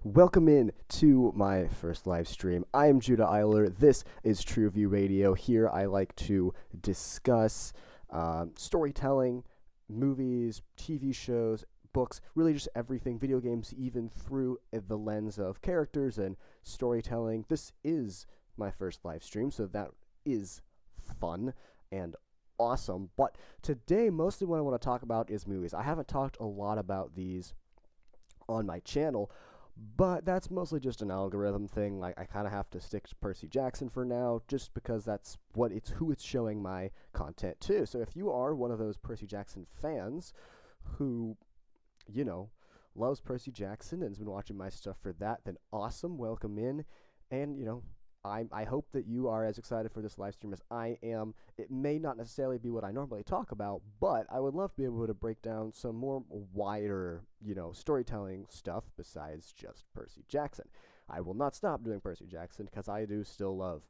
Welcome in to my first live stream. I am Judah Eiler. This is True View Radio. Here I like to discuss storytelling, movies, TV shows, books, really just everything, video games, even through the lens of characters and storytelling. This is my first live stream, so that is fun and awesome. But today, mostly what I want to talk about is movies. I haven't talked a lot about these on my channel, but that's mostly just an algorithm thing. Like, I kind of have to stick to Percy Jackson for now, just because that's who it's showing my content to. So if you are one of those Percy Jackson fans who, loves Percy Jackson and has been watching my stuff for that, then awesome, welcome in. And, I hope that you are as excited for this live stream as I am. It may not necessarily be what I normally talk about, but I would love to be able to break down some more wider, storytelling stuff besides just Percy Jackson. I will not stop doing Percy Jackson because I do still love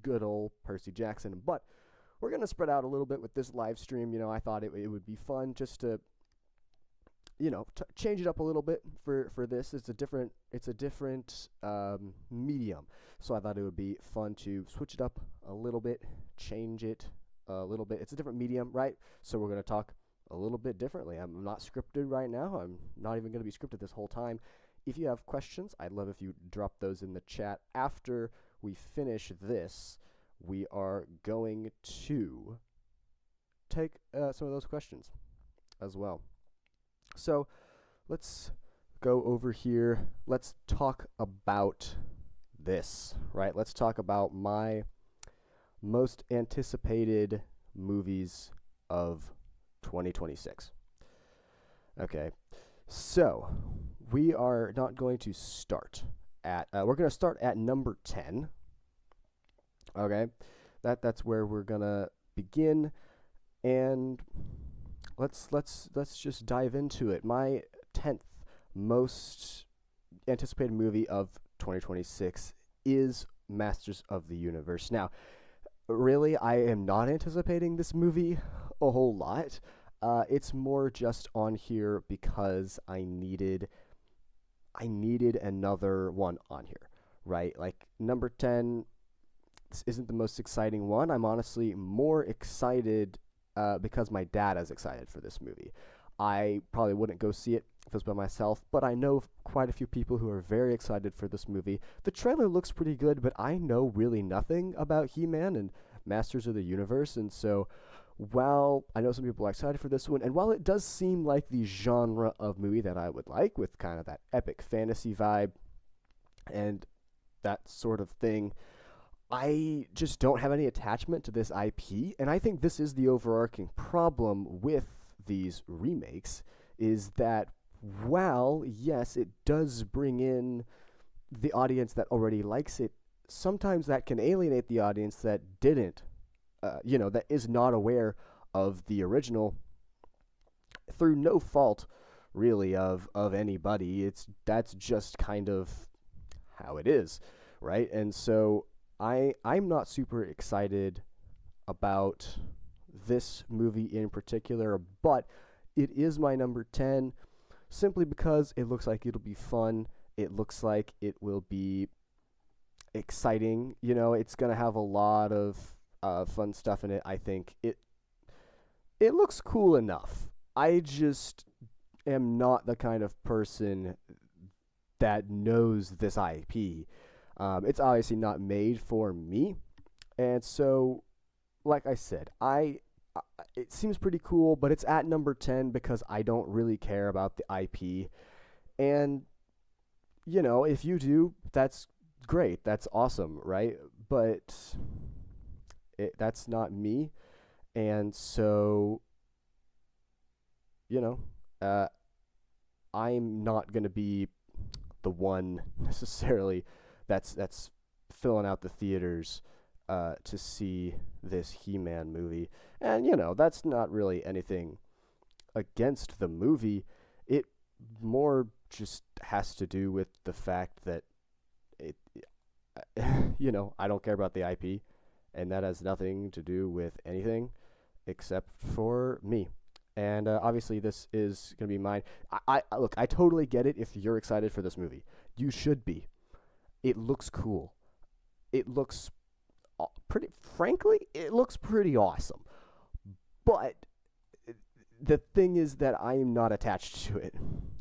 good old Percy Jackson, but we're going to spread out a little bit with this live stream. I thought it would be fun just to change it up a little bit for this. It's a different medium, so I thought it would be fun to switch it up a little bit, change it a little bit. It's a different medium, right? So we're going to talk a little bit differently. I'm not scripted right now. I'm not even going to be scripted this whole time. If you have questions, I'd love if you drop those in the chat. After we finish this, we are going to take some of those questions as well. So let's go over here. Let's talk about this, right? Let's talk about my most anticipated movies of 2026. Okay, so we are not going to start at, we're going to start at number 10. Okay, that's where we're going to begin, and let's just dive into it. My 10th most anticipated movie of 2026 is Masters of the Universe. Now, really, I am not anticipating this movie a whole lot. It's more just on here because I needed another one on here, right? Like, number 10 isn't the most exciting one. I'm honestly more excited because my dad is excited for this movie. I probably wouldn't go see it if it was by myself, but I know quite a few people who are very excited for this movie. The trailer looks pretty good, but I know really nothing about He-Man and Masters of the Universe, and so while I know some people are excited for this one, and while it does seem like the genre of movie that I would like, with kind of that epic fantasy vibe and that sort of thing, I just don't have any attachment to this IP, and I think this is the overarching problem with these remakes, is that while, yes, it does bring in the audience that already likes it, sometimes that can alienate the audience that didn't, that is not aware of the original through no fault, really, of anybody. That's just kind of how it is, right? And so I'm not super excited about this movie in particular, but it is my number 10 simply because it looks like it'll be fun. It looks like it will be exciting. It's going to have a lot of fun stuff in it. I think it looks cool enough. I just am not the kind of person that knows this IP. It's obviously not made for me, and so, like I said, it seems pretty cool, but it's at number 10 because I don't really care about the IP, and, if you do, that's great, that's awesome, right? But that's not me, and so, I'm not going to be the one necessarily that's filling out the theaters to see this He-Man movie. And, that's not really anything against the movie. It more just has to do with the fact that it, I don't care about the IP, and that has nothing to do with anything except for me. And obviously, this is going to be mine. Look, I totally get it if you're excited for this movie. You should be. It looks cool. It looks pretty, frankly, it looks pretty awesome. But the thing is that I am not attached to it,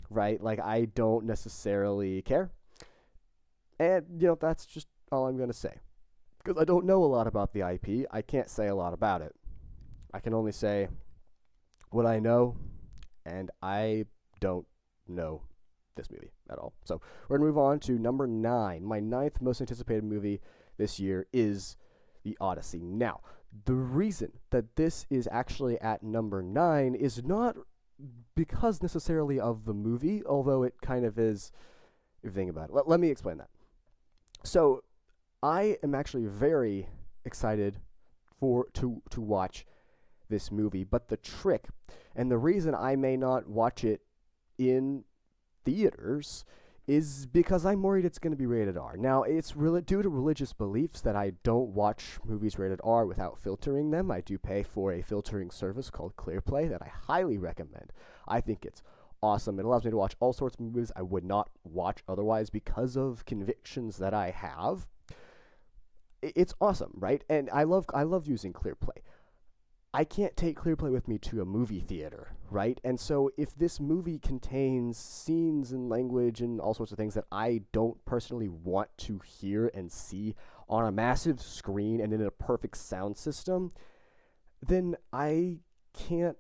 right? Like, I don't necessarily care. And, that's just all I'm going to say. Because I don't know a lot about the IP. I can't say a lot about it. I can only say what I know, and I don't know this movie at all. So we're going to move on to number 9. My ninth most anticipated movie this year is The Odyssey. Now, the reason that this is actually at number 9 is not because necessarily of the movie, although it kind of is, if you think about it. Let me explain that. So I am actually very excited to watch this movie, but the trick and the reason I may not watch it in theaters is because I'm worried it's going to be rated R. Now, it's really due to religious beliefs that I don't watch movies rated R without filtering them. I do pay for a filtering service called ClearPlay that I highly recommend. I think it's awesome. It allows me to watch all sorts of movies I would not watch otherwise because of convictions that I have. It's awesome, right? And I love using ClearPlay. I can't take ClearPlay with me to a movie theater, right? And so if this movie contains scenes and language and all sorts of things that I don't personally want to hear and see on a massive screen and in a perfect sound system, then I can't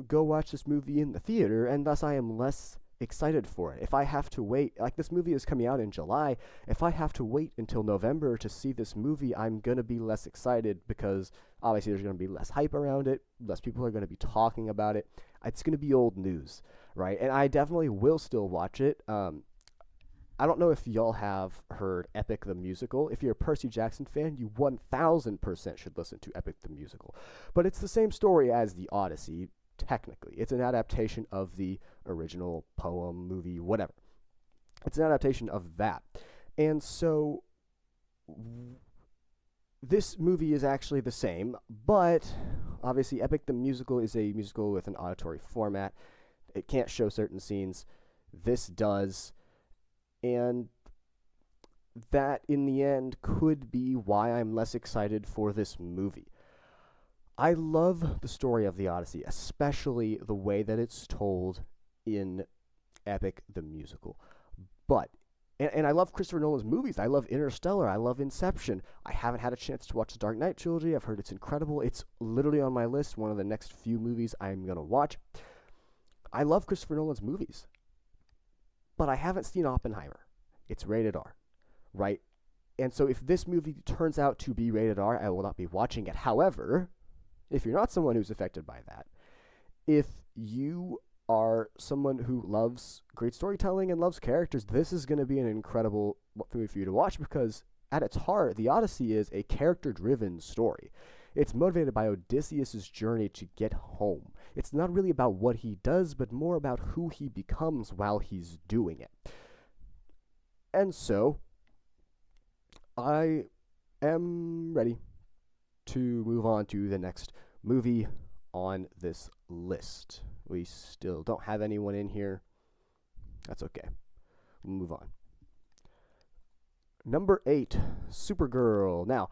go watch this movie in the theater, and thus I am less excited for it. If I have to wait, like this movie is coming out in July, if I have to wait until November to see this movie, I'm going to be less excited because obviously there's going to be less hype around it, less people are going to be talking about it. It's going to be old news, right? And I definitely will still watch it. I don't know if y'all have heard Epic the Musical. If you're a Percy Jackson fan, you 1000% should listen to Epic the Musical. But it's the same story as The Odyssey. Technically, it's an adaptation of the original poem, movie, whatever. It's an adaptation of that. And so this movie is actually the same, but obviously Epic the Musical is a musical with an auditory format. It can't show certain scenes. This does. And that, in the end, could be why I'm less excited for this movie. I love the story of the Odyssey, especially the way that it's told in Epic the Musical. But, and I love Christopher Nolan's movies. I love Interstellar. I love Inception. I haven't had a chance to watch the Dark Knight trilogy. I've heard it's incredible. It's literally on my list, one of the next few movies I'm going to watch. I love Christopher Nolan's movies. But I haven't seen Oppenheimer. It's rated R, right? And so if this movie turns out to be rated R, I will not be watching it. However, if you're not someone who's affected by that, if you are someone who loves great storytelling and loves characters, this is going to be an incredible movie for you to watch because at its heart, The Odyssey is a character-driven story. It's motivated by Odysseus' journey to get home. It's not really about what he does, but more about who he becomes while he's doing it. And so, I am ready to move on to the next movie on this list. We still don't have anyone in here. That's okay. We'll move on. Number 8, Supergirl. Now,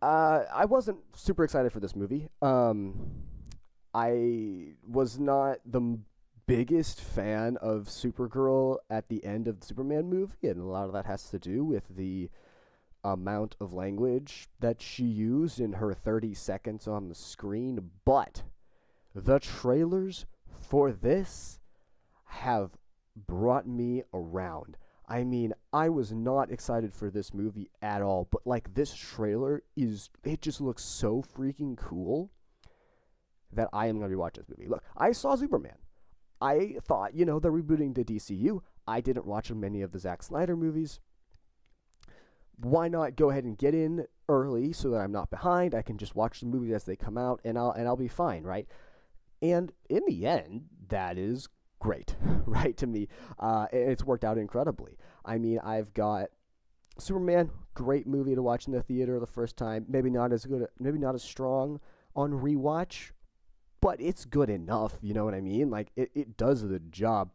I wasn't super excited for this movie. I was not the biggest fan of Supergirl at the end of the Superman movie, and a lot of that has to do with the amount of language that she used in her 30 seconds on the screen, but the trailers for this have brought me around. I mean, I was not excited for this movie at all, but like this trailer it just looks so freaking cool that I am going to rewatch this movie. Look, I saw Superman. I thought, they're rebooting the DCU. I didn't watch many of the Zack Snyder movies. Why not go ahead and get in early so that I'm not behind? I can just watch the movies as they come out, and I'll be fine, right? And in the end, that is great, right, to me. It's worked out incredibly. I mean, I've got Superman, great movie to watch in the theater the first time. Maybe not as good, maybe not as strong on rewatch, but it's good enough, you know what I mean? Like, it does the job.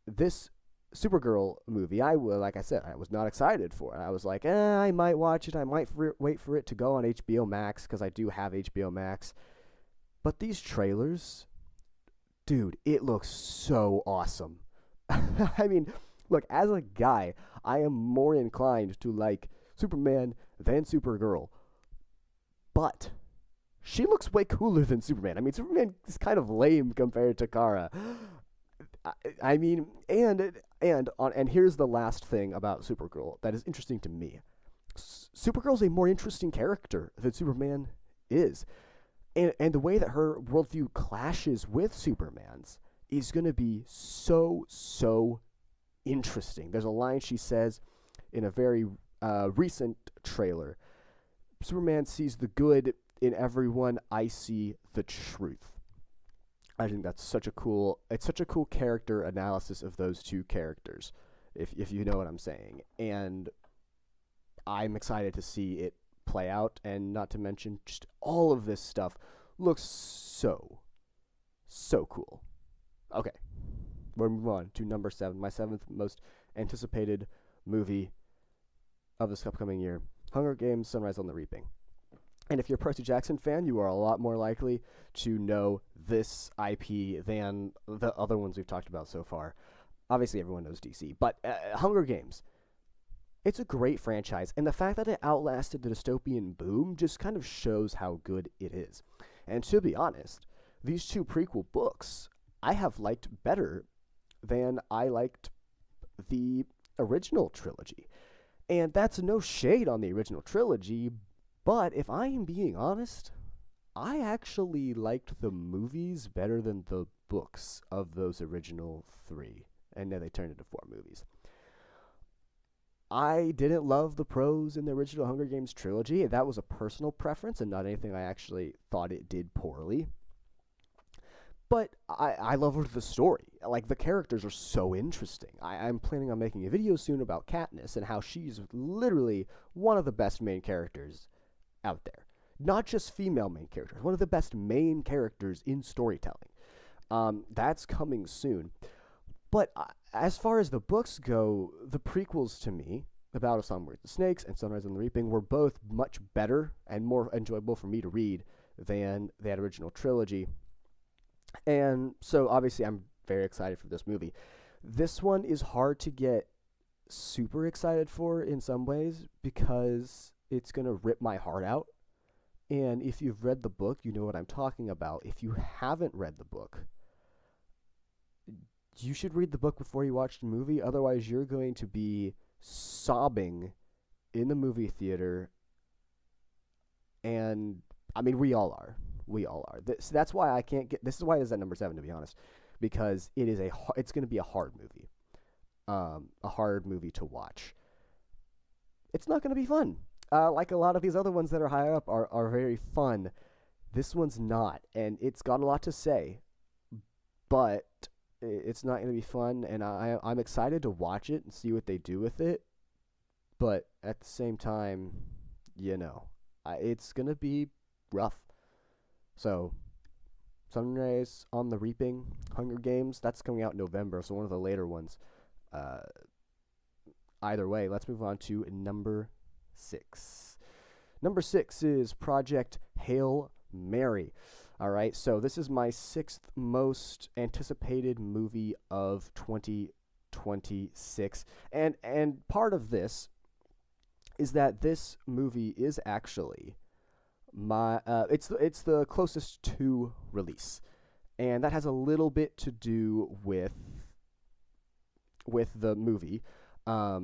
This Supergirl movie, like I said, I was not excited for it. I was like, I might watch it. I might wait for it to go on HBO Max, because I do have HBO Max. But these trailers, dude, it looks so awesome. I mean, look, as a guy, I am more inclined to like Superman than Supergirl. But she looks way cooler than Superman. I mean, Superman is kind of lame compared to Kara. I mean, and here's the last thing about Supergirl that is interesting to me. Supergirl's a more interesting character than Superman is. And the way that her worldview clashes with Superman's is going to be so interesting. There's a line she says in a very recent trailer. Superman sees the good in everyone. I see the truth. I think that's such a cool character analysis of those two characters, if you know what I'm saying. And I'm excited to see it play out, and not to mention just all of this stuff looks so cool. Okay, we're moving on to number 7, my 7th most anticipated movie of this upcoming year, Hunger Games: Sunrise on the Reaping. And if you're a Percy Jackson fan, you are a lot more likely to know this IP than the other ones we've talked about so far. Obviously, everyone knows DC, but Hunger Games, it's a great franchise, and the fact that it outlasted the dystopian boom just kind of shows how good it is. And to be honest, these 2 prequel books I have liked better than I liked the original trilogy. And that's no shade on the original trilogy, but if I am being honest, I actually liked the movies better than the books of those original 3. And then they turned into 4 movies. I didn't love the prose in the original Hunger Games trilogy. That was a personal preference and not anything I actually thought it did poorly. But I loved the story. Like, the characters are so interesting. I'm planning on making a video soon about Katniss and how she's literally one of the best main characters out there. Not just female main characters, one of the best main characters in storytelling. That's coming soon. But as far as the books go, the prequels to me, The Battle of Song with the Snakes and Sunrise on the Reaping, were both much better and more enjoyable for me to read than that original trilogy. And so obviously I'm very excited for this movie. This one is hard to get super excited for in some ways because it's going to rip my heart out. And if you've read the book, you know what I'm talking about. If you haven't read the book, you should read the book before you watch the movie. Otherwise, you're going to be sobbing in the movie theater. And, I mean, we all are. That's why I can't get... This is why it is at number 7, to be honest. Because it's going to be a hard movie. A hard movie to watch. It's not going to be fun. Like a lot of these other ones that are higher up are very fun. This one's not, and it's got a lot to say, but it's not going to be fun, and I'm excited to watch it and see what they do with it, but at the same time, it's going to be rough. So, Sunrise on the Reaping, Hunger Games, that's coming out in November, so one of the later ones. Either way, let's move on to number 6. Number 6 is Project Hail Mary. All right, so this is my 6th most anticipated movie of 2026, and part of this is that this movie is actually my it's the closest to release, and that has a little bit to do with the movie. I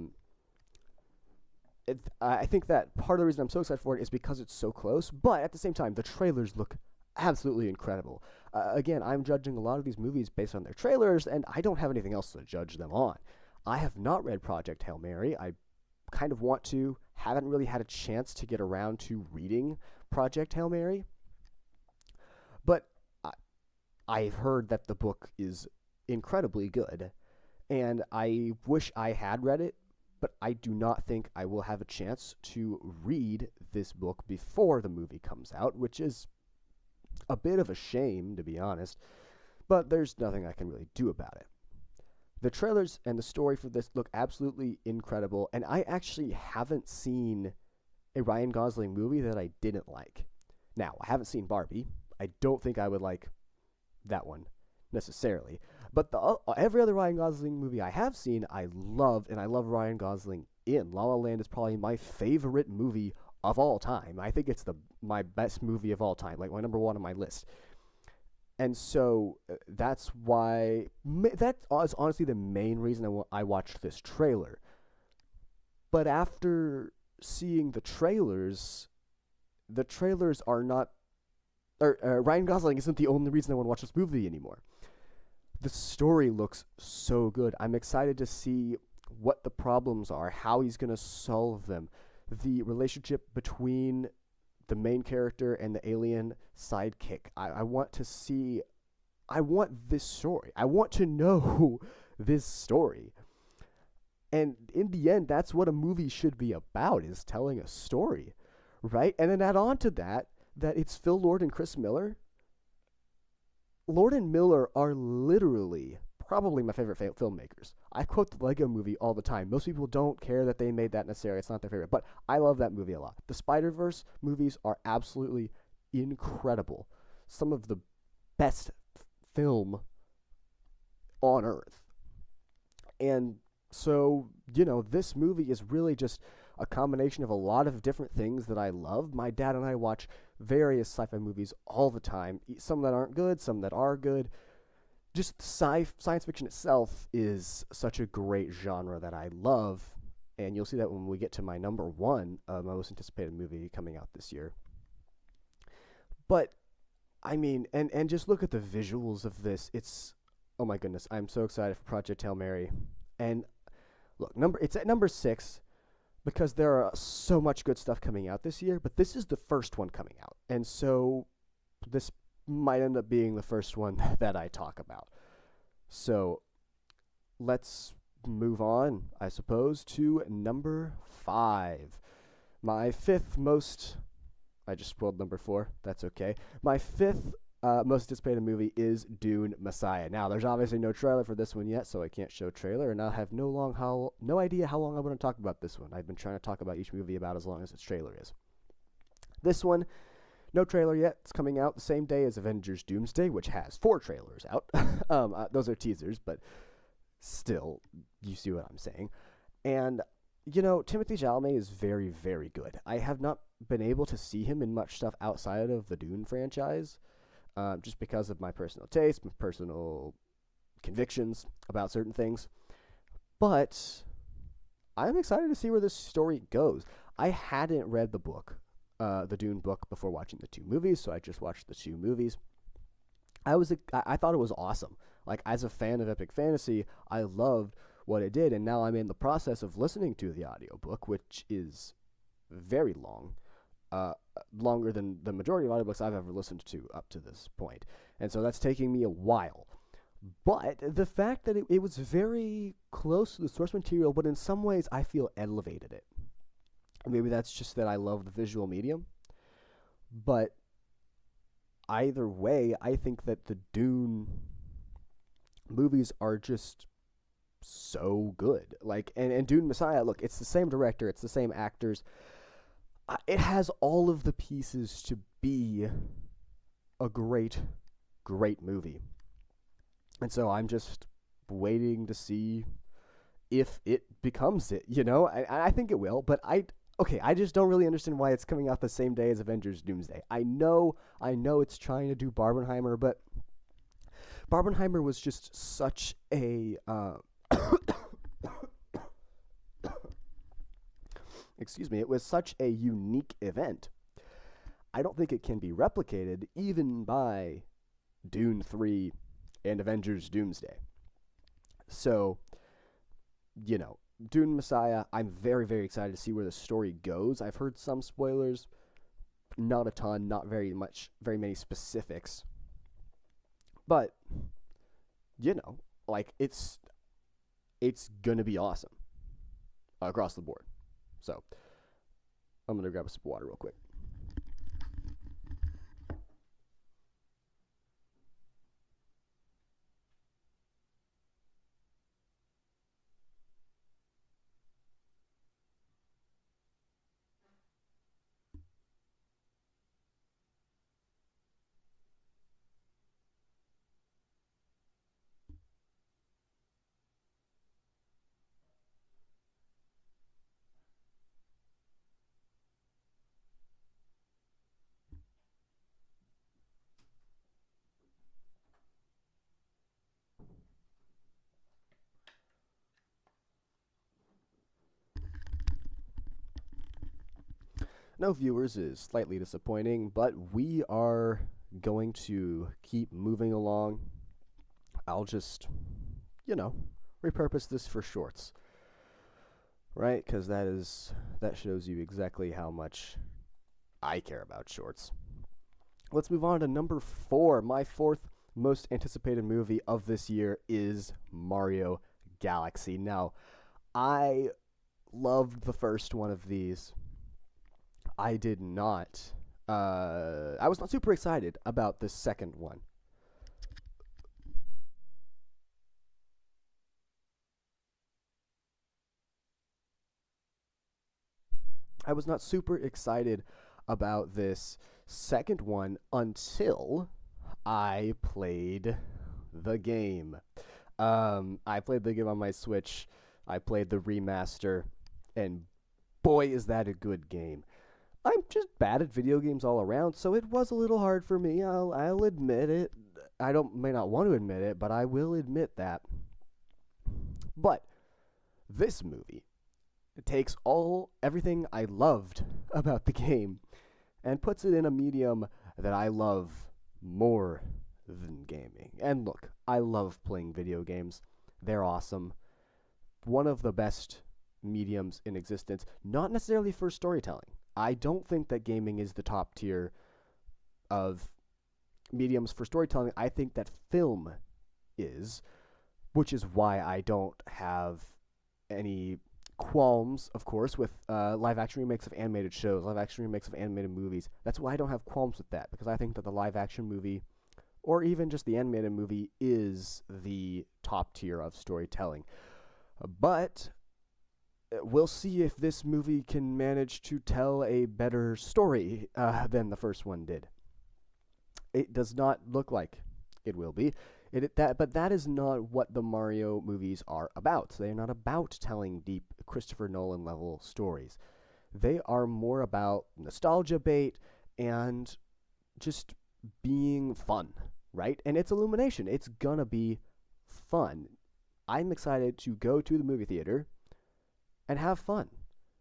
think that part of the reason I'm so excited for it is because it's so close, but at the same time, the trailers look absolutely incredible. Again, I'm judging a lot of these movies based on their trailers, and I don't have anything else to judge them on. I have not read Project Hail Mary. I kind of want to, haven't really had a chance to get around to reading Project Hail Mary, but I've heard that the book is incredibly good, and I wish I had read it, but I do not think I will have a chance to read this book before the movie comes out, which is A bit of a shame, to be honest, but there's nothing I can really do about it. The trailers and the story for this look absolutely incredible, and I actually haven't seen a Ryan Gosling movie that I didn't like. Now, I haven't seen Barbie. I don't think I would like that one necessarily. But every other Ryan Gosling movie I have seen, I loved, and I love Ryan Gosling in. La La Land is probably my favorite movie of all time. I think it's my best movie of all time, like my number one on my list. And so that's why that is honestly the main reason I watched this trailer. But after seeing the trailers are not. Ryan Gosling isn't the only reason I want to watch this movie anymore. The story looks so good. I'm excited to see what the problems are, how he's going to solve them, the relationship between the main character and the alien sidekick. I want to see. I want this story. I want to know this story. And in the end, that's what a movie should be about, is telling a story, right? And then add on to that it's Phil Lord and Chris Miller. Lord and Miller are literally probably my favorite filmmakers. I quote the Lego Movie all the time. Most people don't care that they made that necessarily. It's not their favorite, but I love that movie a lot. The Spider-Verse movies are absolutely incredible. Some of the best film on Earth. And so, this movie is really just a combination of a lot of different things that I love. My dad and I watch various sci-fi movies all the time. Some that aren't good, some that are good. Just science fiction itself is such a great genre that I love. And you'll see that when we get to my number one, my most anticipated movie coming out this year. But, I mean, and just look at the visuals of this. It's, oh my goodness, I'm so excited for Project Hail Mary. And look, it's at number 6 because there are so much good stuff coming out this year, but this is the first one coming out. And so this might end up being the first one that I talk about. So let's move on, I suppose, to number 5. My fifth most... I just spoiled number 4. That's okay. My fifth most anticipated movie is Dune Messiah. Now, there's obviously no trailer for this one yet, so I can't show trailer, and I have no idea how long I'm going to talk about this one. I've been trying to talk about each movie about as long as its trailer is. This one, no trailer yet. It's coming out the same day as Avengers Doomsday, which has 4 trailers out. Those are teasers, but still, you see what I'm saying. And, Timothée Chalamet is very, very good. I have not been able to see him in much stuff outside of the Dune franchise. Just because of my personal taste, my personal convictions about certain things. But I'm excited to see where this story goes. I hadn't read the book, the Dune book, before watching the 2 movies, so I just watched the 2 movies. I thought it was awesome. Like, as a fan of epic fantasy, I loved what it did, and now I'm in the process of listening to the audiobook, which is very long. Longer than the majority of audiobooks I've ever listened to up to this point. And so that's taking me a while. But the fact that it was very close to the source material, but in some ways I feel elevated it. Maybe that's just that I love the visual medium. But either way, I think that the Dune movies are just so good. Like, and Dune Messiah, look, it's the same director, it's the same actors. It has all of the pieces to be a great, great movie. And so I'm just waiting to see if it becomes it, I think it will, but I just don't really understand why it's coming out the same day as Avengers Doomsday. I know it's trying to do Barbenheimer, but Barbenheimer was just such a... Excuse me, it was such a unique event. I don't think it can be replicated even by Dune 3 and Avengers Doomsday. So, Dune Messiah, I'm very, very excited to see where the story goes. I've heard some spoilers, not a ton, not very many specifics. But, it's gonna be awesome across the board. So, I'm going to grab a sip of water real quick. No viewers is slightly disappointing, but we are going to keep moving along. I'll just, you know, repurpose this for shorts, right? Because that shows you exactly how much I care about shorts. Let's move on to number 4. My fourth most anticipated movie of this year is Mario Galaxy. Now, I loved the first one of these. I did not. I was not super excited about the second one. I was not super excited about this second one until I played the game. I played the game on my Switch. I played the remaster, and boy, is that a good game. I'm just bad at video games all around, so it was a little hard for me. I'll admit it. I don't may not want to admit it, but I will admit that. But this movie takes everything I loved about the game and puts it in a medium that I love more than gaming. And look, I love playing video games. They're awesome. One of the best mediums in existence, not necessarily for storytelling. I don't think that gaming is the top tier of mediums for storytelling. I think that film is, which is why I don't have any qualms, of course, with live action remakes of animated shows, live action remakes of animated movies. That's why I don't have qualms with that, because I think that the live action movie, or even just the animated movie, is the top tier of storytelling. But we'll see if this movie can manage to tell a better story than the first one did. It does not look like it will be. But that is not what the Mario movies are about. They are not about telling deep Christopher Nolan level stories. They are more about nostalgia bait and just being fun, right? And it's Illumination. It's gonna be fun. I'm excited to go to the movie theater and have fun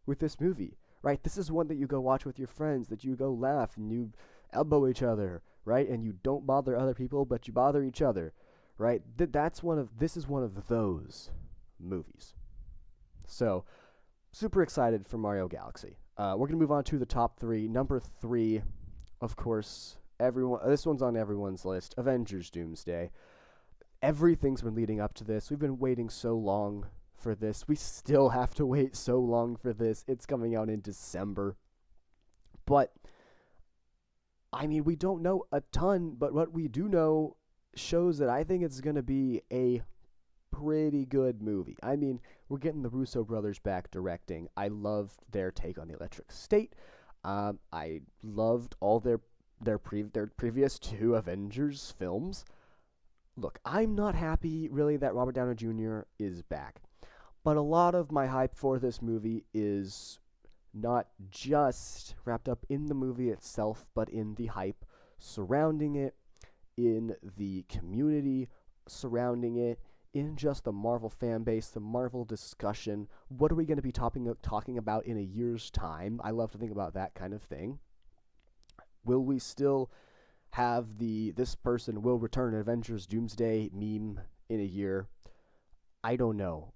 with this movie, right? This is one that you go watch with your friends, that you go laugh and you elbow each other, right? And you don't bother other people, but you bother each other, right? This is one of those movies. So, super excited for Mario Galaxy. We're gonna move on to the top 3. Number 3, of course, this one's on everyone's list. Avengers: Doomsday. Everything's been leading up to this. We've been waiting so long for this. We still have to wait so long for this. It's coming out in December. But I mean, we don't know a ton, but what we do know shows that I think it's going to be a pretty good movie. I mean, we're getting the Russo brothers back directing. I loved their take on the Electric State. I loved all their previous 2 Avengers films. Look, I'm not happy really that Robert Downey Jr. is back. But a lot of my hype for this movie is not just wrapped up in the movie itself, but in the hype surrounding it, in the community surrounding it, in just the Marvel fan base, the Marvel discussion. What are we going to be talking about in a year's time? I love to think about that kind of thing. Will we still have this person will return Avengers Doomsday meme in a year? I don't know.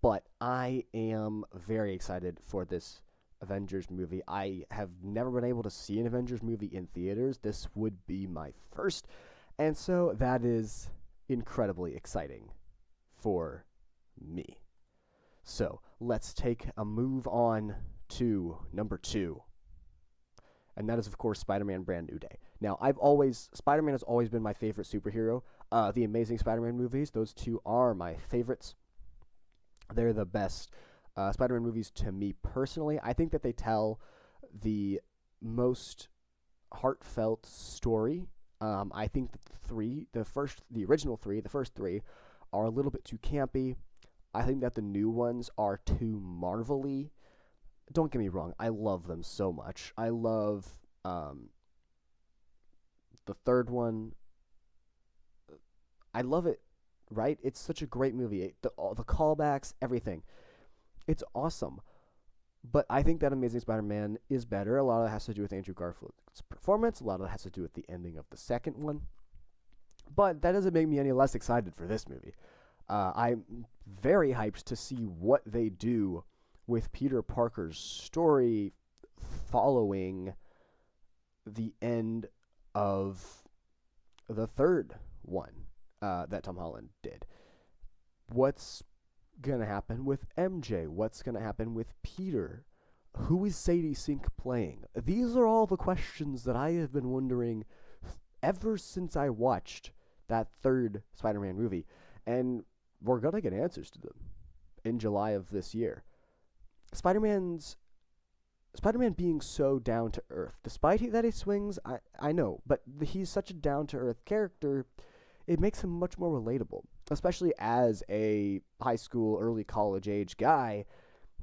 But I am very excited for this Avengers movie. I have never been able to see an Avengers movie in theaters. This would be my first. And so that is incredibly exciting for me. So let's take a move on to number 2. And that is, of course, Spider-Man Brand New Day. Now, Spider-Man has always been my favorite superhero. The Amazing Spider-Man movies, those 2 are my favorites. They're the best Spider-Man movies to me personally. I think that they tell the most heartfelt story. I think that the original 3, the first 3, are a little bit too campy. I think that the new ones are too Marvel-y. Don't get me wrong, I love them so much. I love the third one. I love it, right? It's such a great movie. The callbacks, everything. It's awesome. But I think that Amazing Spider-Man is better. A lot of that has to do with Andrew Garfield's performance. A lot of that has to do with the ending of the second one. But that doesn't make me any less excited for this movie. I'm very hyped to see what they do with Peter Parker's story following the end of the third one that Tom Holland did. What's going to happen with MJ? What's going to happen with Peter? Who is Sadie Sink playing? These are all the questions that I have been wondering ever since I watched that third Spider-Man movie. And we're going to get answers to them in July of this year. Spider-Man being so down to earth, despite that he swings, I know, but he's such a down to earth character, it makes him much more relatable. Especially as a high school, early college age guy,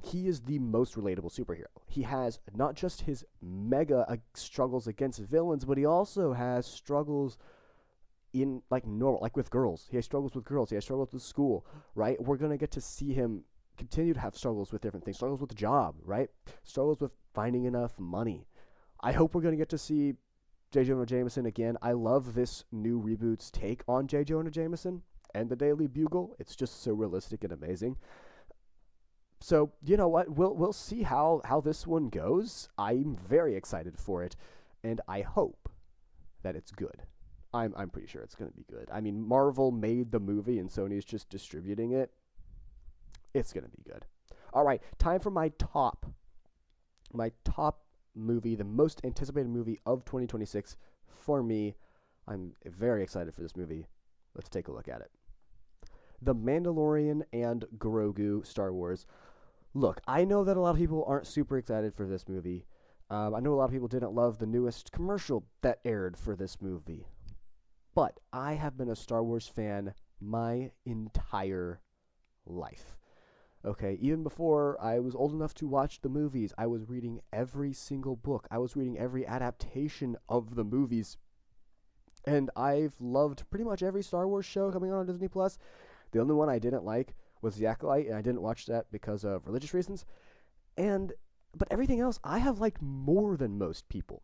he is the most relatable superhero. He has not just his mega struggles against villains, but he also has struggles in normal, like with girls. He has struggles with girls. He has struggles with school, right? We're gonna get to see him continue to have struggles with different things. Struggles with the job, right? Struggles with finding enough money. I hope we're gonna get to see J. Jonah Jameson again. I love this new reboot's take on J. Jonah Jameson and the Daily Bugle. It's just so realistic and amazing. So, you know what? We'll see how this one goes. I'm very excited for it, and I hope that it's good. I'm pretty sure it's going to be good. I mean, Marvel made the movie, and Sony's just distributing it. It's going to be good. All right, time for my top movie, the most anticipated movie of 2026 for me. I'm very excited for this movie. Let's take a look at it. The Mandalorian and Grogu Star Wars. Look, I know that a lot of people aren't super excited for this movie. I know a lot of people didn't love the newest commercial that aired for this movie. But I have been a Star Wars fan my entire life. Okay, even before I was old enough to watch the movies, I was reading every single book. I was reading every adaptation of the movies. And I've loved pretty much every Star Wars show coming on Disney+. The only one I didn't like was The Acolyte, and I didn't watch that because of religious reasons. But everything else I have liked more than most people.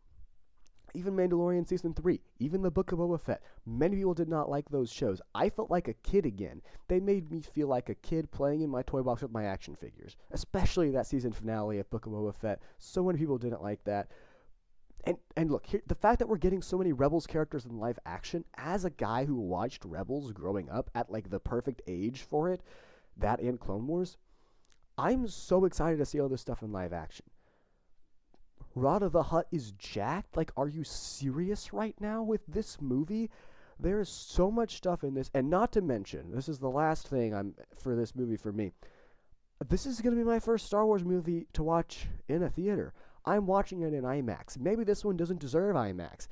Even Mandalorian Season 3, even the Book of Boba Fett. Many people did not like those shows. I felt like a kid again. They made me feel like a kid playing in my toy box with my action figures. Especially that season finale of Book of Boba Fett. So many people didn't like that. And look, here, the fact that we're getting so many Rebels characters in live action, as a guy who watched Rebels growing up at like the perfect age for it, that and Clone Wars, I'm so excited to see all this stuff in live action. Rada the Hutt is jacked? Like, are you serious right now with this movie? There is so much stuff in this, and not to mention, this is the last thing for this movie for me. This is going to be my first Star Wars movie to watch in a theater. I'm watching it in IMAX. Maybe this one doesn't deserve IMAX.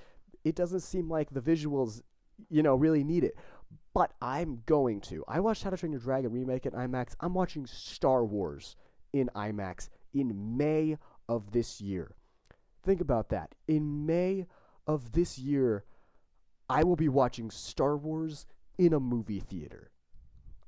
It doesn't seem like the visuals, really need it. But I'm going to. I watched How to Train Your Dragon remake in IMAX. I'm watching Star Wars in IMAX in May of this year. Think about that. In May of this year, I will be watching Star Wars in a movie theater.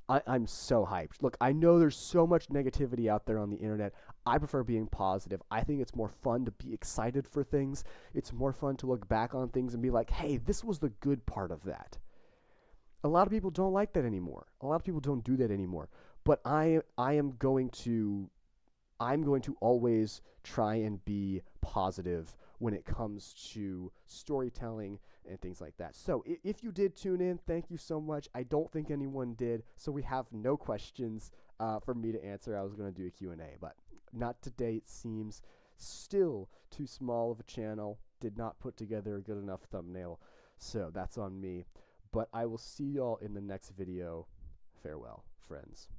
I'm so hyped. Look, I know there's so much negativity out there on the internet. I prefer being positive. I think it's more fun to be excited for things. It's more fun to look back on things and be like, hey, this was the good part of that. A lot of people don't like that anymore. A lot of people don't do that anymore. But I'm going to always try and be positive when it comes to storytelling and things like that. So if you did tune in, thank you so much. I don't think anyone did, so we have no questions for me to answer. I was going to do a Q&A, but not today. It seems still too small of a channel. Did not put together a good enough thumbnail, so that's on me. But I will see y'all in the next video. Farewell, friends.